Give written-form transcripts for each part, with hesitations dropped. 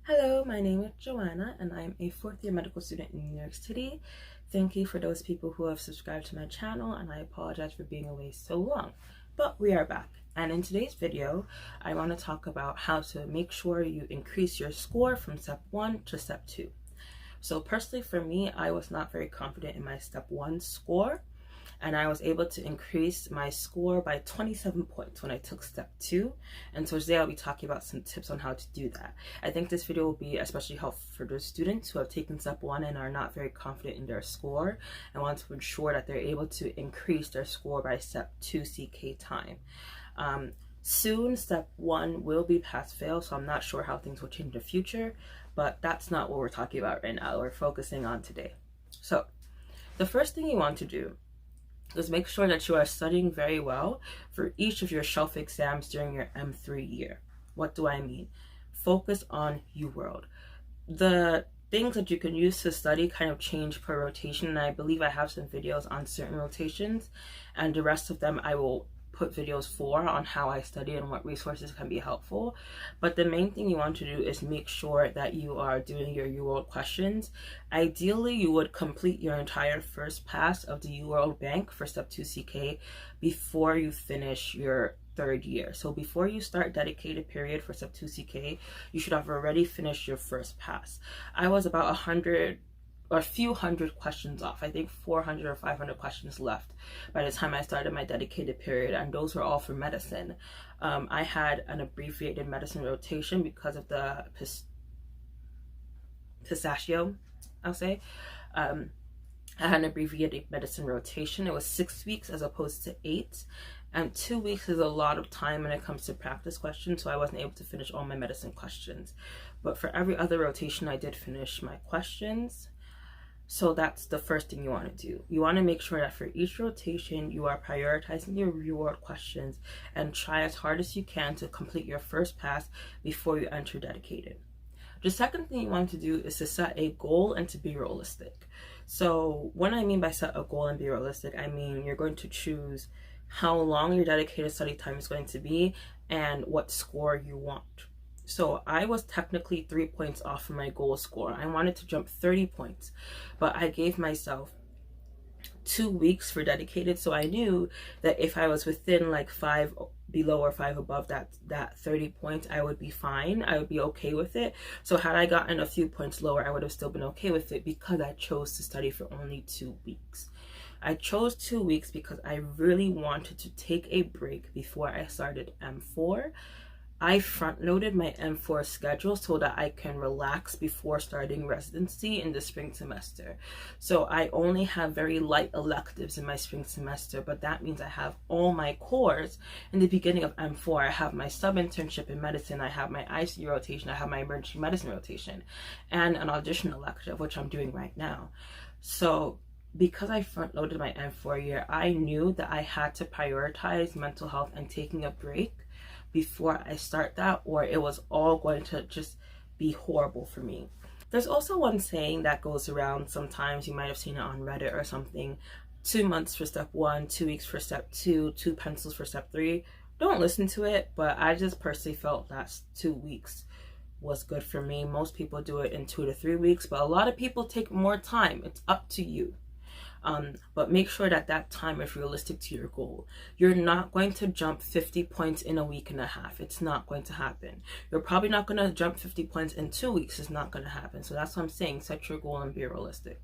Hello, my name is Joanna and I'm a fourth year medical student in New York City. Thank you for those people who have subscribed to my channel, and I apologize for being away so long, but we are back. And in today's video, I want to talk about how to make sure you increase your score from step 1 to step 2. So personally for me, I was not very confident in my step 1 score, and I was able to increase my score by 27 points when I took step 2. And so today I'll be talking about some tips on how to do that. I think this video will be especially helpful for those students who have taken step 1 and are not very confident in their score and want to ensure that they're able to increase their score by step 2 CK time. Soon step 1 will be pass-fail, so I'm not sure how things will change in the future, but that's not what we're talking about right now. We're focusing on today. So the first thing you want to do is make sure that you are studying very well for each of your shelf exams during your M3 year. What do I mean? Focus on UWorld. The things that you can use to study kind of change per rotation, and I believe I have some videos on certain rotations, and the rest of them I will put videos for on how I study and what resources can be helpful. But the main thing you want to do is make sure that you are doing your UWorld questions. Ideally, you would complete your entire first pass of the UWorld bank for step 2 CK before you finish your third year. So before you start dedicated period for step 2 CK, you should have already finished your first pass. I was about 100 or a few hundred questions off. I think 400 or 500 questions left by the time I started my dedicated period, and those were all for medicine. I had an abbreviated medicine rotation because of the pistachio, I'll say. I had an abbreviated medicine rotation. It was 6 weeks as opposed to 8, and 2 weeks is a lot of time when it comes to practice questions, so I wasn't able to finish all my medicine questions. But for every other rotation, I did finish my questions. So that's the first thing you want to do. You want to make sure that for each rotation, you are prioritizing your UWorld questions and try as hard as you can to complete your first pass before you enter dedicated. The second thing you want to do is to set a goal and to be realistic. So what I mean by set a goal and be realistic, I mean you're going to choose how long your dedicated study time is going to be and what score you want. So I was technically 3 points off from my goal score. I wanted to jump 30 points, but I gave myself 2 weeks for dedicated. So I knew that if I was within like 5 below or 5 above that 30 points, I would be fine. I would be okay with it. So had I gotten a few points lower, I would have still been okay with it because I chose to study for only 2 weeks. I chose 2 weeks because I really wanted to take a break before I started M4. I front-loaded my M4 schedule so that I can relax before starting residency in the spring semester. So I only have very light electives in my spring semester, but that means I have all my cores in the beginning of M4. I have my sub-internship in medicine, I have my ICU rotation, I have my emergency medicine rotation, and an audition elective, which I'm doing right now. So because I front-loaded my M4 year, I knew that I had to prioritize mental health and taking a break before I start that, or it was all going to just be horrible for me. There's also one saying that goes around sometimes, you might have seen it on Reddit or something: 2 months for step 1, 2 weeks for step 2, 2 pencils for step 3. Don't listen to it, but I just personally felt that 2 weeks was good for me. Most people do it in 2 to 3 weeks, but a lot of people take more time. It's up to you. But make sure that that time is realistic to your goal. You're not going to jump 50 points in a week and a half. It's not going to happen. You're probably not going to jump 50 points in 2 weeks. It's not going to happen. So that's what I'm saying. Set your goal and be realistic.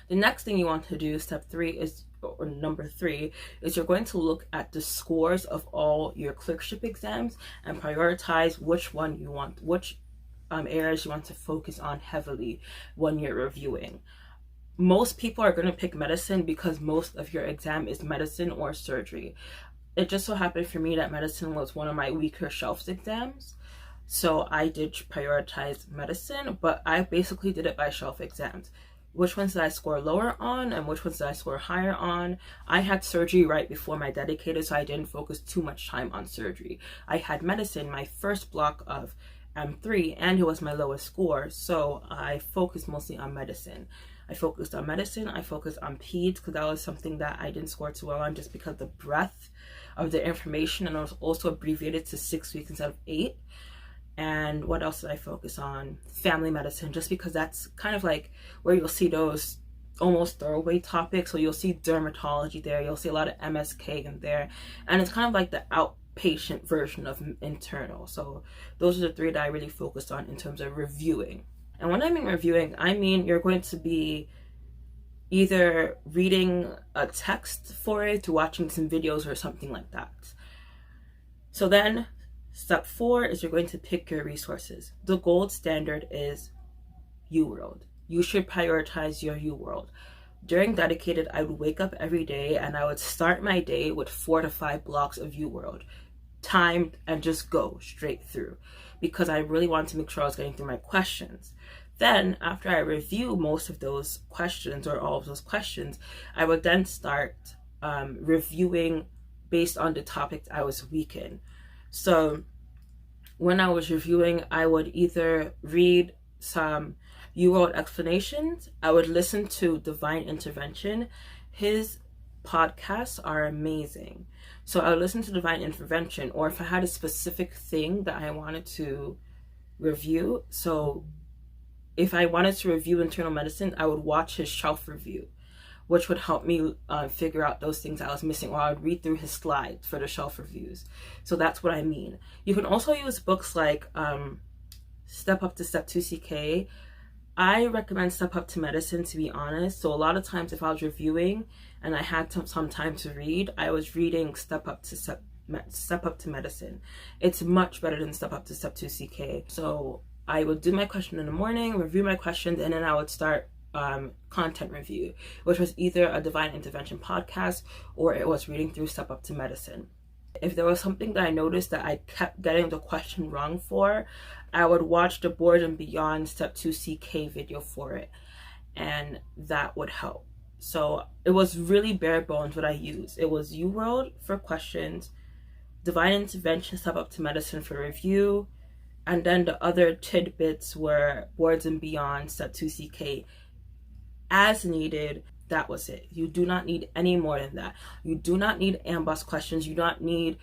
The next thing you want to do, step 3 is, or number 3, is you're going to look at the scores of all your clerkship exams and prioritize which one you want, which areas you want to focus on heavily when you're reviewing. Most people are going to pick medicine because most of your exam is medicine or surgery. It just so happened for me that medicine was one of my weaker shelf exams, so I did prioritize medicine, but I basically did it by shelf exams. Which ones did I score lower on and which ones did I score higher on? I had surgery right before my dedicated, so I didn't focus too much time on surgery. I had medicine, my first block of M3, and it was my lowest score, so I focused mostly on medicine. I focused on medicine, I focused on peds because that was something that I didn't score too well on just because the breadth of the information, and it was also abbreviated to 6 weeks instead of 8. And what else did I focus on? Family medicine, just because that's kind of like where you'll see those almost throwaway topics. So you'll see dermatology there, you'll see a lot of MSK in there, and it's kind of like the outpatient version of internal. So those are the three that I really focused on in terms of reviewing. And when I mean reviewing, I mean you're going to be either reading a text for it to watching some videos or something like that. So then step 4 is you're going to pick your resources. The gold standard is UWorld. You should prioritize your UWorld. During dedicated, I would wake up every day and I would start my day with 4 to 5 blocks of UWorld, timed, and just go straight through, because I really wanted to make sure I was getting through my questions. Then after I review most of those questions or all of those questions, I would then start reviewing based on the topic I was weak in. So when I was reviewing, I would either read some UWorld explanations, I would listen to Divine Intervention. His podcasts are amazing. So I would listen to Divine Intervention, or if I had a specific thing that I wanted to review. So if I wanted to review internal medicine, I would watch his shelf review, which would help me figure out those things I was missing, or I would read through his slides for the shelf reviews. So that's what I mean. You can also use books like Step Up to Step 2 CK. I recommend Step Up to Medicine, to be honest. So a lot of times if I was reviewing and I had some time to read, I was reading Step Up to Medicine. It's much better than Step Up to Step 2 CK. So I would do my question in the morning, review my questions, and then I would start content review, which was either a Divine Intervention podcast or it was reading through Step Up to Medicine. If there was something that I noticed that I kept getting the question wrong for, I would watch the Board and Beyond Step 2 CK video for it, and that would help. So it was really bare bones what I used. It was UWorld for questions, Divine Intervention Step Up to Medicine for review, and then the other tidbits were Boards and Beyond Step 2 CK as needed. That was it. You do not need any more than that. You do not need amboss questions. You do not need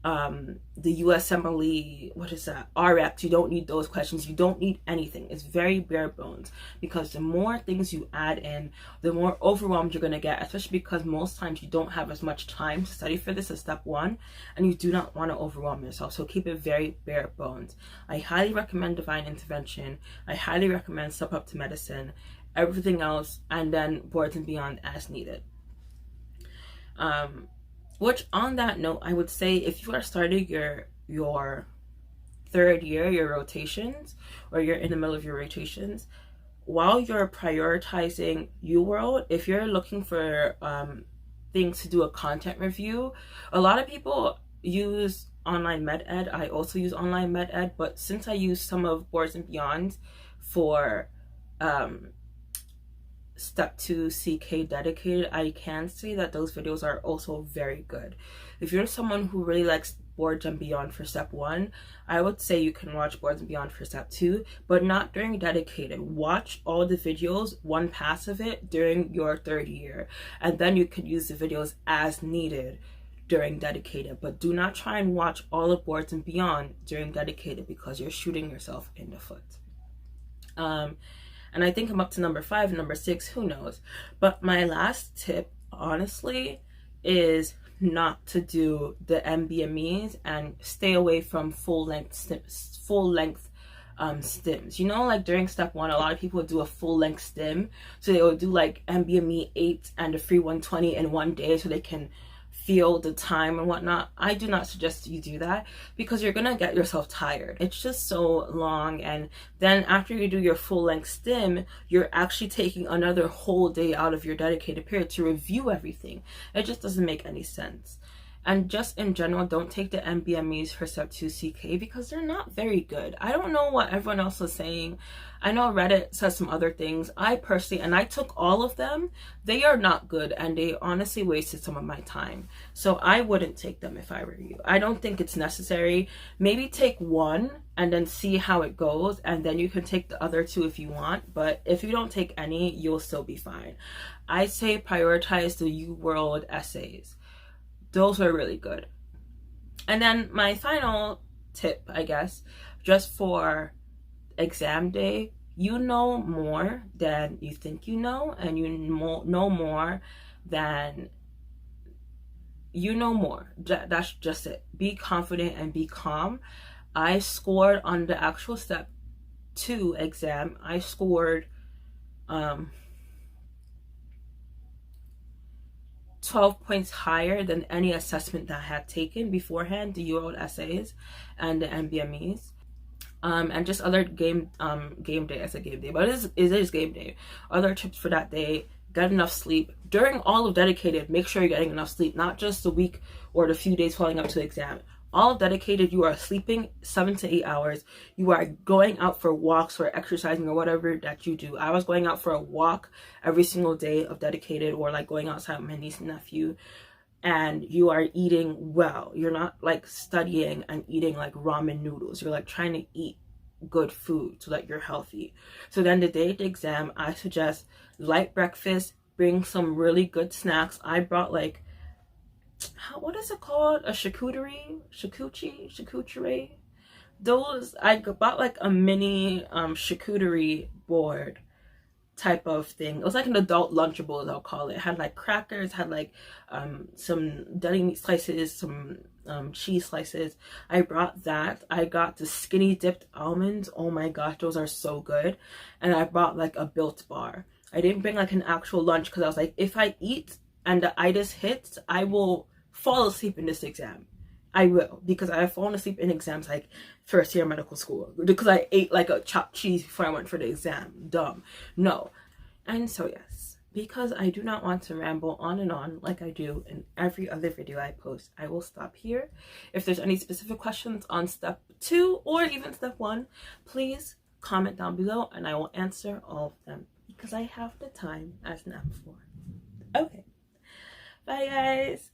the USMLE, what is that, RX. You don't need those questions. You don't need anything. It's very bare bones, because the more things you add in, the more overwhelmed you're going to get, especially because most times you don't have as much time to study for this as step 1, and you do not want to overwhelm yourself. So keep it very bare bones. I highly recommend Divine Intervention. I highly recommend Step Up to Medicine. Everything else, and then Boards and Beyond as needed. Which, on that note, I would say if you are starting your third year, your rotations, or you're in the middle of your rotations, while you're prioritizing UWorld, if you're looking for things to do a content review, a lot of people use online med ed. I also use online med ed, but since I use some of Boards and Beyond for Step 2 CK dedicated, I can say that those videos are also very good. If you're someone who really likes Boards and Beyond for Step 1, I would say you can watch Boards and Beyond for Step 2, but not during dedicated. Watch all the videos, one pass of it, during your third year, and then you can use the videos as needed during dedicated. But do not try and watch all of Boards and Beyond during dedicated, because you're shooting yourself in the foot. And I think I'm up to number 5 and number 6, who knows. But my last tip, honestly, is not to do the MBMEs and stay away from full-length stims. You know, like during step 1, a lot of people would do a full-length stim. So they would do like MBME 8 and a free 120 in one day so they can feel the time and whatnot. I do not suggest you do that, because you're gonna get yourself tired. It's just so long, and then after you do your full-length stim, you're actually taking another whole day out of your dedicated period to review everything. It just doesn't make any sense. And just in general, don't take the MBMEs for Step 2 CK, because they're not very good. I don't know what everyone else is saying. I know Reddit says some other things. I personally, and I took all of them, they are not good, and they honestly wasted some of my time. So I wouldn't take them if I were you. I don't think it's necessary. Maybe take one and then see how it goes, and then you can take the other 2 if you want. But if you don't take any, you'll still be fine. I say prioritize the UWorld essays. Those are really good. And then my final tip, I guess, just for exam day, you know more than you think you know, and you know more than you know more. That's just it. Be confident and be calm. I scored on the actual step 2 exam. I scored 12 points higher than any assessment that I had taken beforehand, the UL essays and the MBMEs. And just other game day. I said game day, but it is game day. Other tips for that day: get enough sleep during all of dedicated. Make sure you're getting enough sleep, not just the week or the few days following up to the exam. All of dedicated, you are sleeping 7 to 8 hours. You are going out for walks or exercising or whatever that you do. I was going out for a walk every single day of dedicated, or like going outside with my niece and nephew. And you are eating well. You're not like studying and eating like ramen noodles. You're like trying to eat good food so that you're healthy. So then the day of the exam, I suggest light breakfast, bring some really good snacks. I brought like, what is it called? A charcuterie? Those, I bought like a mini charcuterie board type of thing. It was like an adult Lunchable, I'll call it. It had like crackers, had like some deli meat slices, some cheese slices. I brought that. I got the skinny dipped almonds. Oh my gosh, those are so good. And I brought like a Built bar. I didn't bring like an actual lunch because I was like, if I eat and the itis hits, I will fall asleep in this exam. I will, because I have fallen asleep in exams like first year medical school because I ate like a chopped cheese before I went for the exam. Dumb. No. And so yes, because I do not want to ramble on and on like I do in every other video I post, I will stop here. If there's any specific questions on step 2 or even step 1, please comment down below and I will answer all of them because I have the time as never before. Okay. Bye guys.